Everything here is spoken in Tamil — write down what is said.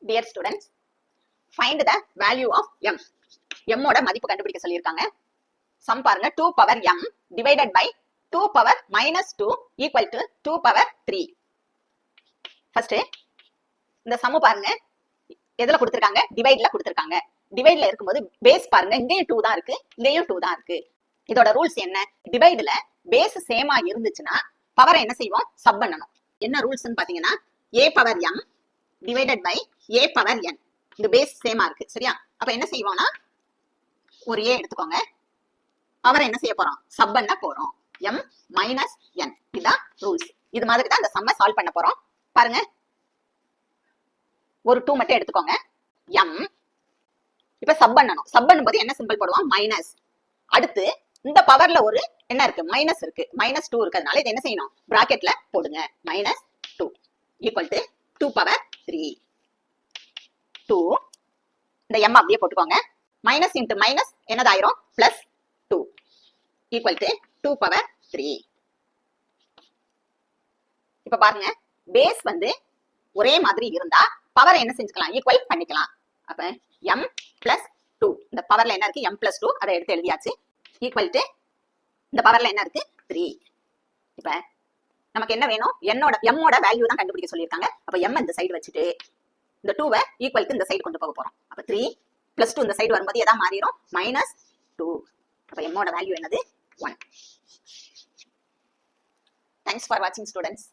Dear students, find the value of m. m ஓட மதிப்பு கண்டுபிடிக்க சொல்லியிருக்காங்க. சம் பாருங்க, 2 power m divided by 2 power minus 2 equal to 2 power 3. First இந்த சம் பாருங்க, எதுல கொடுத்திருக்காங்க? டிவைட்ல கொடுத்திருக்காங்க. டிவைட்ல இருக்கும்போது பேஸ் பாருங்க, இங்கேயும் 2 தான் இருக்கு, இங்கேயும் 2 தான் இருக்கு. இதோட ரூல்ஸ் என்ன? டிவைட்ல பேஸ் சேமா இருந்துச்சுன்னா பவரை என்ன செய்வோம்? சப் பண்ணணும். என்ன ரூல்ஸ்னு பாத்தீங்கன்னா, a power m divided by a power n. இந்த பேஸ் சேமா இருக்கு, சரியா? அப்ப என்ன செய்வோம்னா, ஒரு a எடுத்துக்கோங்க, பவரை என்ன செய்ய போறோம்? சப் பண்ண போறோம். m minus n. இதுதான் ரூல்ஸ். இது மாதிரி தான் இந்த சம்மை சால்வ் பண்ண போறோம். பாருங்க, ஒரு 2 மட்டும் எடுத்துக்கோங்க, m. இப்ப சப் பண்ணணும். சப் பண்ணும்போது என்ன சிம்பிள் போடுவோம்? மைனஸ். அடுத்து இந்த பவர்ல ஒரு என்ன இருக்கு? மைனஸ் இருக்கு. மைனஸ் 2 இருக்கிறதுனால இதை என்ன செய்யணும்? பிராக்கெட்ல போடுங்க. Minus 2 equal to 2 power 3. 2 இந்த m அப்படியே போட்டுக்கோங்க. மைனஸ் இன்டு மைனஸ் என்னதாயிரும்? Plus 2 equal to 2 power 3. இப்ப பாருங்க, பேஸ் வந்து ஒரே மாதிரி இருந்தா பவர் என்ன செஞ்சுக்கலாம்? ஈக்குவல் பண்ணிக்கலாம். அப்ப m பிளஸ் 2, இந்த பவர்ல என்ன இருக்கு? m பிளஸ் 2, அதை எடுத்து எழுதியாச்சு. ஈக்குவல் டு இந்த பவர்ல என்ன இருக்கு? 3. இப்ப நமக்கு என்ன வேணும்? m ஓட வேல்யூ தான் கண்டுபிடிக்க சொல்லியிருக்காங்க. அப்ப m இந்த சைடு வச்சுட்டு இந்த 2வை ஈக்குவல் டு இந்த சைடு கொண்டு போக போறோம். அப்ப 3 பிளஸ் 2 இந்த சைடு வரும்போது எதா மாறிடும்? மைனஸ் 2. அப்ப m ஓட வேல்யூ என்னது? 1. Thanks for watching, students.